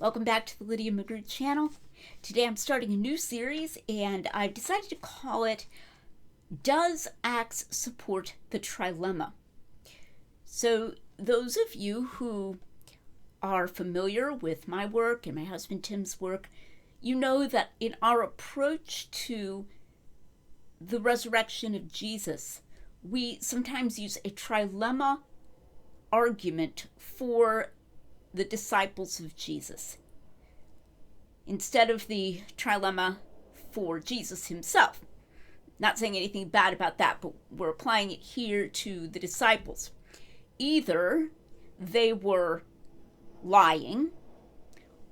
Welcome back to the Lydia Magruder channel. Today I'm starting a new series and I've decided to call it Does Acts Support the Trilemma? So those of you who are familiar with my work and my husband Tim's work, you know that in our approach to the resurrection of Jesus, we sometimes use a trilemma argument for the disciples of Jesus instead of the trilemma for Jesus himself. Not saying anything bad about that, but we're applying it here to the disciples. Either they were lying,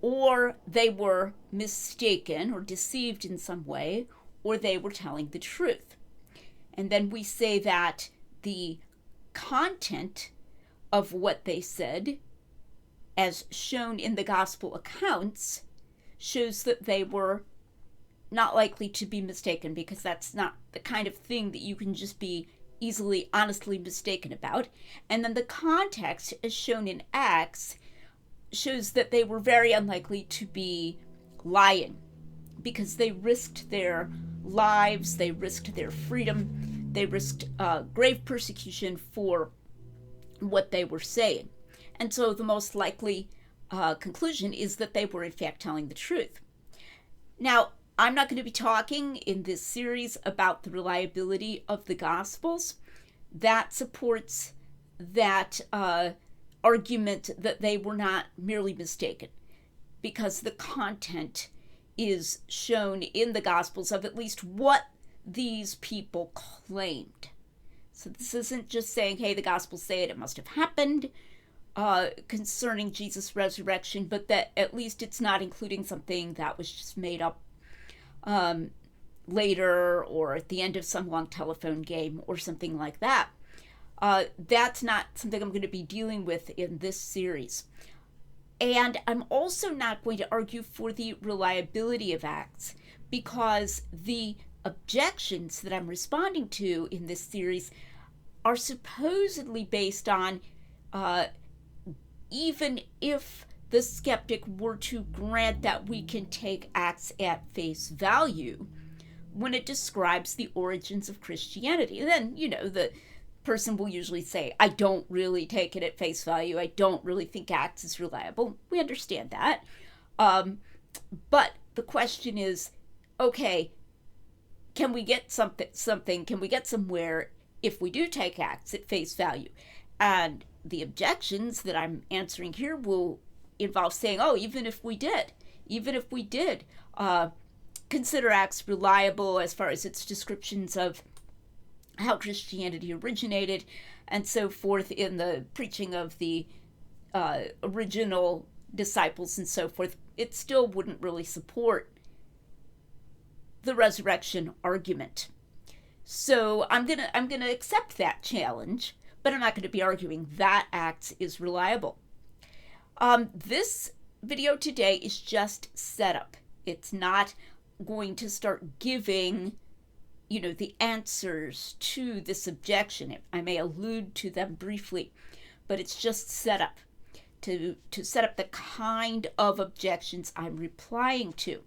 or they were mistaken or deceived in some way, or they were telling the truth. And then we say that the content of what they said, as shown in the gospel accounts, shows that they were not likely to be mistaken, because that's not the kind of thing that you can just be easily, honestly mistaken about. And then the context, as shown in Acts, shows that they were very unlikely to be lying, because they risked their lives, they risked their freedom, they risked grave persecution for what they were saying. And so the most likely conclusion is that they were in fact telling the truth. Now, I'm not going to be talking in this series about the reliability of the Gospels. That supports that argument that they were not merely mistaken, because the content is shown in the Gospels of at least what these people claimed. So this isn't just saying, hey, the Gospels say it must have happened concerning Jesus' resurrection, but that at least it's not including something that was just made up later or at the end of some long telephone game or something like that. That's not something I'm going to be dealing with in this series. And I'm also not going to argue for the reliability of Acts, because the objections that I'm responding to in this series are supposedly based on even if the skeptic were to grant that we can take Acts at face value when it describes the origins of Christianity, then, the person will usually say, I don't really take it at face value. I don't really think Acts is reliable. We understand that. But the question is, okay, can we get something, can we get somewhere if we do take Acts at face value? And the objections that I'm answering here will involve saying, even if we did consider Acts reliable as far as its descriptions of how Christianity originated and so forth in the preaching of the original disciples and so forth, it still wouldn't really support the resurrection argument. So I'm gonna accept that challenge, but I'm not going to be arguing that Acts is reliable. This video today is just setup. It's not going to start giving, the answers to this objection. I may allude to them briefly, but it's just setup to set up the kind of objections I'm replying to.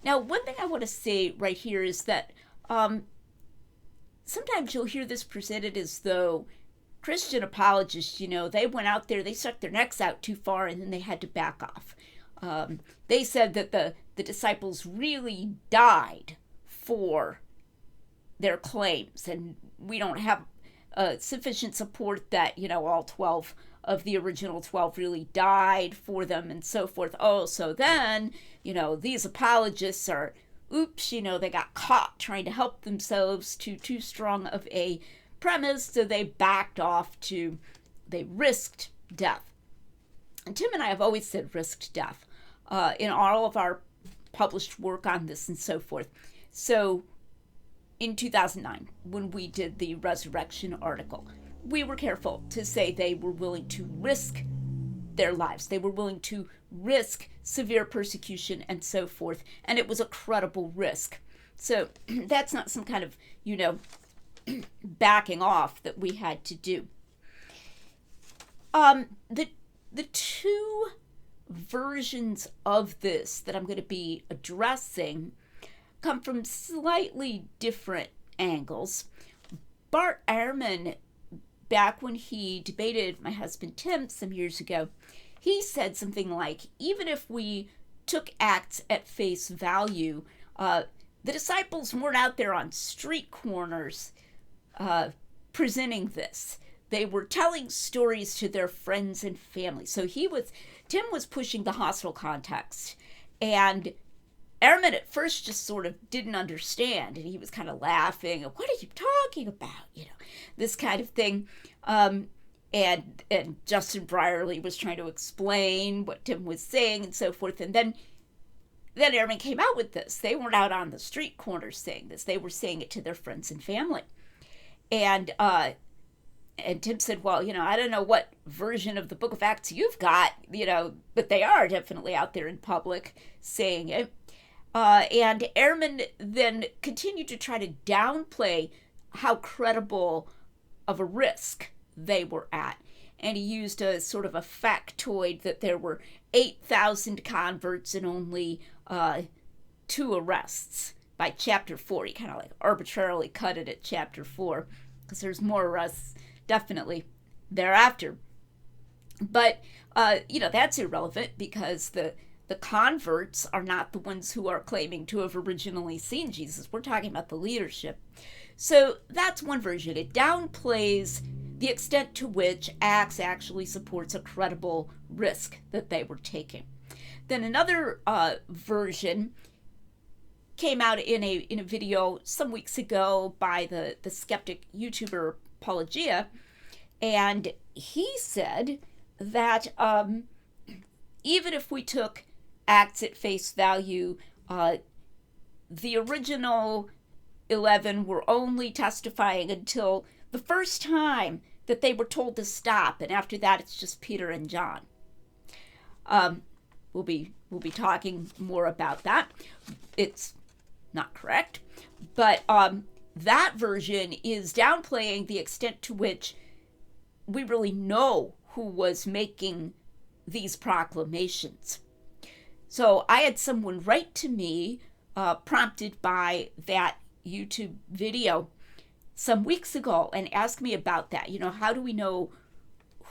Now, one thing I want to say right here is that sometimes you'll hear this presented as though Christian apologists, they went out there, they stuck their necks out too far, and then they had to back off. They said that the disciples really died for their claims, and we don't have sufficient support that, all 12 of the original 12 really died for them and so forth. So then, these apologists are, they got caught trying to help themselves to too strong of a premise, so they backed off they risked death. And Tim and I have always said risked death in all of our published work on this and so forth. So in 2009, when we did the resurrection article, we were careful to say they were willing to risk their lives. They were willing to risk severe persecution and so forth, and it was a credible risk. So that's not some kind of, backing off that we had to do. The two versions of this that I'm going to be addressing come from slightly different angles. Bart Ehrman, back when he debated my husband Tim some years ago, he said something like, even if we took Acts at face value, the disciples weren't out there on street corners presenting this. They were telling stories to their friends and family. So Tim was pushing the hostile context. And Ehrman at first just sort of didn't understand. And he was kind of laughing. What are you talking about? This kind of thing. And Justin Brierley was trying to explain what Tim was saying and so forth. And then Ehrman came out with this. They weren't out on the street corners saying this. They were saying it to their friends and family. And Tim said, well, I don't know what version of the book of Acts you've got, but they are definitely out there in public saying it. And Ehrman then continued to try to downplay how credible of a risk they were at. And he used a sort of a factoid that there were 8,000 converts and only 2 arrests by chapter 4. He kind of like arbitrarily cut it at chapter 4 because there's more arrests definitely thereafter. But, that's irrelevant because the converts are not the ones who are claiming to have originally seen Jesus. We're talking about the leadership. So that's one version. It downplays the extent to which Acts actually supports a credible risk that they were taking. Then another version came out in a video some weeks ago by the skeptic YouTuber Apologia, and he said that even if we took Acts at face value, the original 11 were only testifying until the first time that they were told to stop, and after that it's just Peter and John. We'll be talking more about that. It's not correct, but that version is downplaying the extent to which we really know who was making these proclamations. So I had someone write to me, prompted by that YouTube video some weeks ago, and ask me about that. How do we know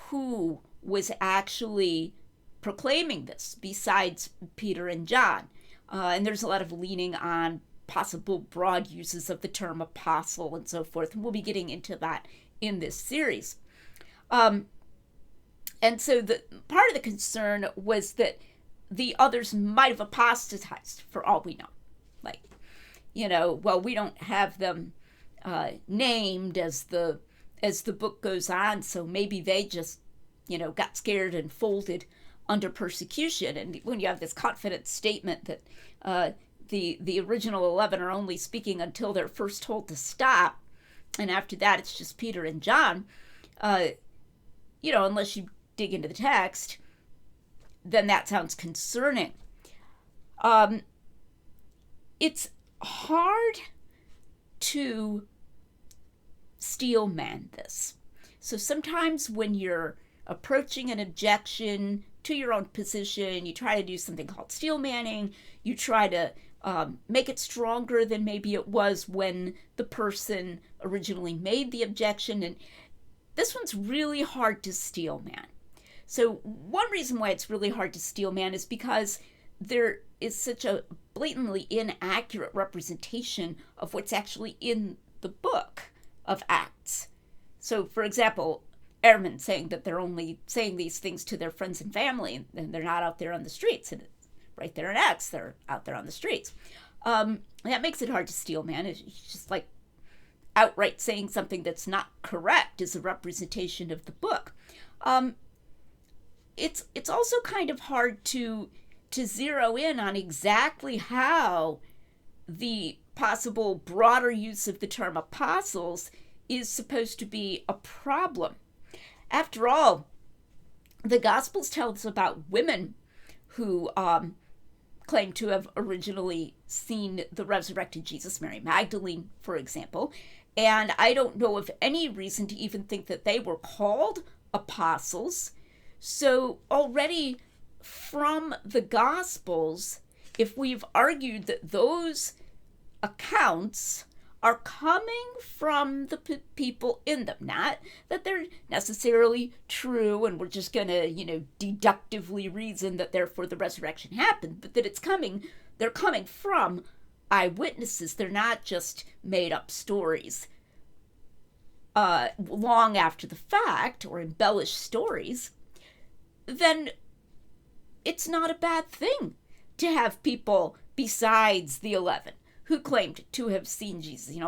who was actually proclaiming this besides Peter and John? And there's a lot of leaning on possible broad uses of the term apostle and so forth. And we'll be getting into that in this series. And so the part of the concern was that the others might have apostatized for all we know. We don't have them named as the book goes on, so maybe they just, got scared and folded under persecution. And when you have this confident statement that the original 11 are only speaking until they're first told to stop, and after that it's just Peter and John, unless you dig into the text, then that sounds concerning. It's hard to steel man this. So sometimes when you're approaching an objection to your own position, you try to do something called steel manning. You try to make it stronger than maybe it was when the person originally made the objection. And this one's really hard to steel man. So one reason why it's really hard to steel man is because there is such a blatantly inaccurate representation of what's actually in the book of Acts. So, for example, Ehrman saying that they're only saying these things to their friends and family, and they're not out there on the streets. And right there in Acts, they're out there on the streets. That makes it hard to steel man. It's just like outright saying something that's not correct is a representation of the book. It's also kind of hard to zero in on exactly how the possible broader use of the term apostles is supposed to be a problem. After all, the Gospels tell us about women who claim to have originally seen the resurrected Jesus, Mary Magdalene, for example, and I don't know of any reason to even think that they were called apostles. So already from the Gospels if we've argued that those accounts are coming from the people in them, not that they're necessarily true and we're just going to, deductively reason that therefore the resurrection happened, but that they're coming from eyewitnesses. They're not just made up stories long after the fact, or embellished stories. Then it's not a bad thing to have people besides the 11 who claimed to have seen Jesus.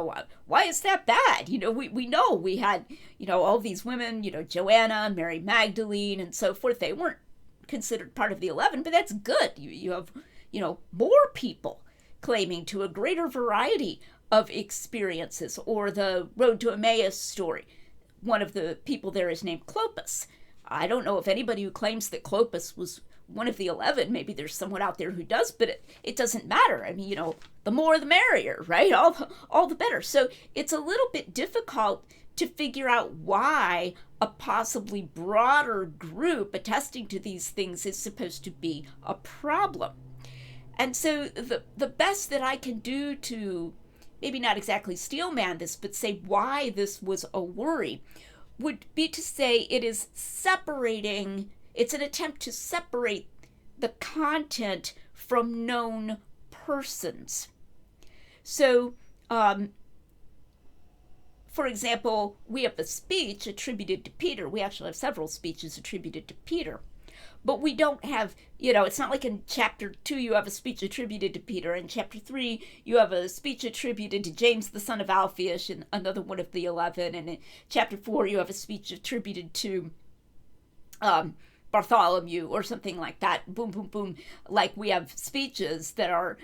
Why is that bad? We know we had, all these women, Joanna, Mary Magdalene, and so forth. They weren't considered part of the 11, but that's good. You have, more people claiming to a greater variety of experiences. Or the Road to Emmaus story. One of the people there is named Clopas. I don't know if anybody who claims that Clopas was one of the 11, maybe there's someone out there who does, but it doesn't matter. I mean, the more the merrier, right? All the better. So it's a little bit difficult to figure out why a possibly broader group attesting to these things is supposed to be a problem. And so the best that I can do to maybe not exactly steelman this, but say why this was a worry, would be to say it's an attempt to separate the content from known persons. So, for example, we have a speech attributed to Peter. We actually have several speeches attributed to Peter. But we don't have, it's not like in chapter 2 you have a speech attributed to Peter. In chapter 3 you have a speech attributed to James the son of Alphaeus, and another one of the 11. And in chapter 4 you have a speech attributed to Bartholomew or something like that. Boom, boom, boom. Like we have speeches that are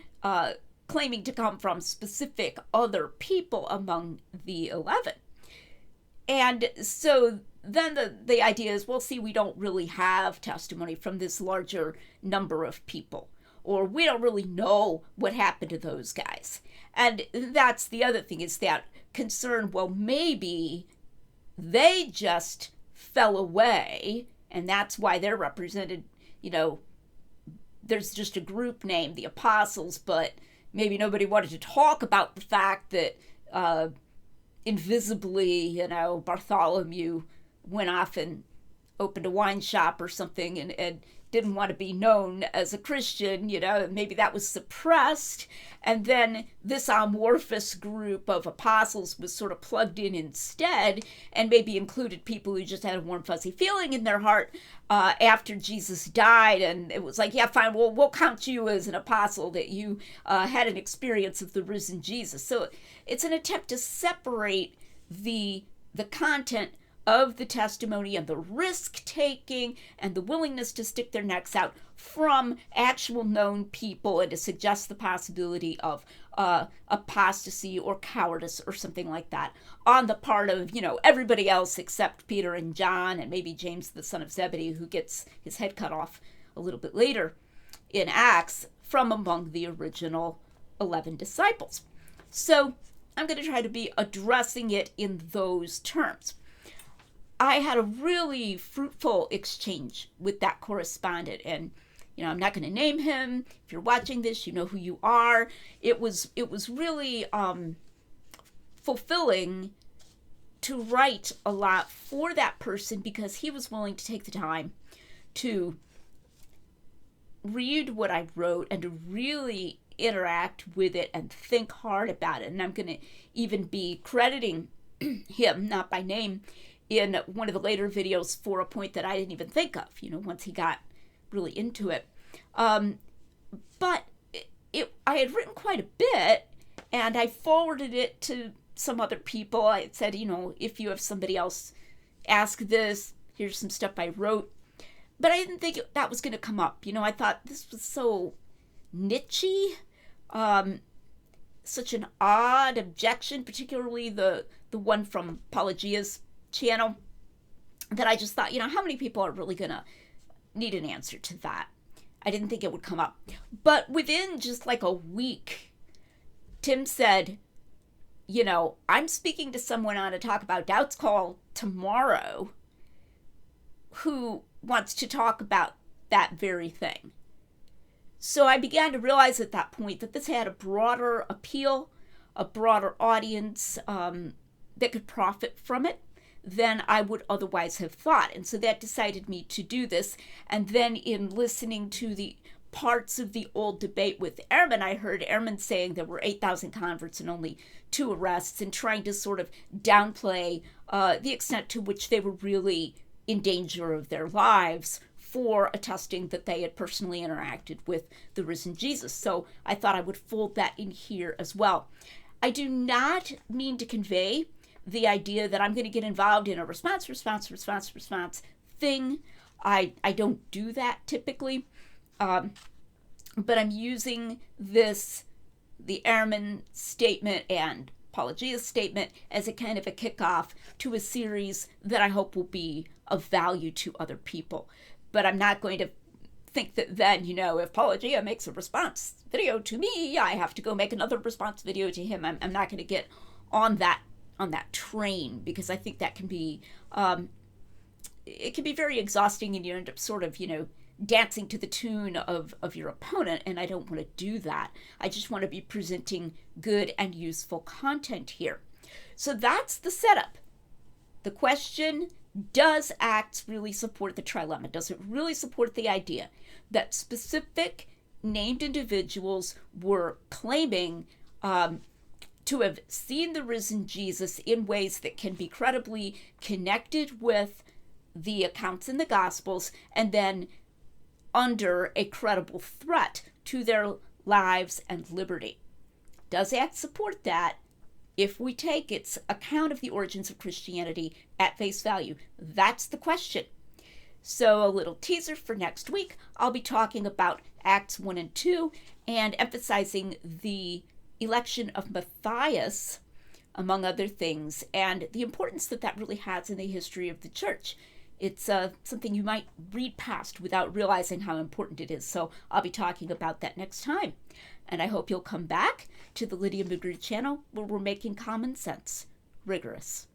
claiming to come from specific other people among the 11. And so then the idea is, well, see, we don't really have testimony from this larger number of people, or we don't really know what happened to those guys. And that's the other thing, is that concern, well, maybe they just fell away, and that's why they're represented, there's just a group named the Apostles, but maybe nobody wanted to talk about the fact that invisibly, Bartholomew went off and opened a wine shop or something and didn't want to be known as a Christian, maybe that was suppressed. And then this amorphous group of apostles was sort of plugged in instead, and maybe included people who just had a warm, fuzzy feeling in their heart after Jesus died. And it was like, yeah, fine, we'll count you as an apostle, that you had an experience of the risen Jesus. So it's an attempt to separate the content of the testimony and the risk-taking and the willingness to stick their necks out from actual known people, and to suggest the possibility of apostasy or cowardice or something like that on the part of, everybody else except Peter and John, and maybe James the son of Zebedee, who gets his head cut off a little bit later in Acts, from among the original 11 disciples. So I'm going to try to be addressing it in those terms. I had a really fruitful exchange with that correspondent, and I'm not going to name him. If you're watching this, you know who you are. It was really fulfilling to write a lot for that person, because he was willing to take the time to read what I wrote and to really interact with it and think hard about it. And I'm going to even be crediting him, not by name, in one of the later videos for a point that I didn't even think of, once he got really into it. But I had written quite a bit, and I forwarded it to some other people. I said, if you have somebody else ask this, here's some stuff I wrote. But I didn't think that was going to come up. I thought this was so niche-y, such an odd objection, particularly the one from Pelagia's channel, that I just thought, how many people are really going to need an answer to that? I didn't think it would come up. But within just like a week, Tim said, I'm speaking to someone on a Talk About Doubts call tomorrow who wants to talk about that very thing. So I began to realize at that point that this had a broader appeal, a broader audience that could profit from it than I would otherwise have thought. And so that decided me to do this. And then in listening to the parts of the old debate with Ehrman, I heard Ehrman saying there were 8,000 converts and only 2 arrests, and trying to sort of downplay the extent to which they were really in danger of their lives for attesting that they had personally interacted with the risen Jesus. So I thought I would fold that in here as well. I do not mean to convey the idea that I'm going to get involved in a response thing. I don't do that typically. But I'm using the Ehrman statement and Apologia's statement, as a kind of a kickoff to a series that I hope will be of value to other people. But I'm not going to think that then, if Apologia makes a response video to me, I have to go make another response video to him. I'm not going to get on that train, because I think that can be it can be very exhausting, and you end up sort of dancing to the tune of your opponent, and I don't want to do that. I just want to be presenting good and useful content here. So that's the setup. The question: does Acts really support the trilemma? Does it really support the idea that specific named individuals were claiming to have seen the risen Jesus in ways that can be credibly connected with the accounts in the Gospels, and then under a credible threat to their lives and liberty? Does Acts support that if we take its account of the origins of Christianity at face value? That's the question. So a little teaser for next week. I'll be talking about Acts 1 and 2 and emphasizing the election of Matthias, among other things, and the importance that really has in the history of the church. It's something you might read past without realizing how important it is. So I'll be talking about that next time. And I hope you'll come back to the Lydia Magruder channel, where we're making common sense rigorous.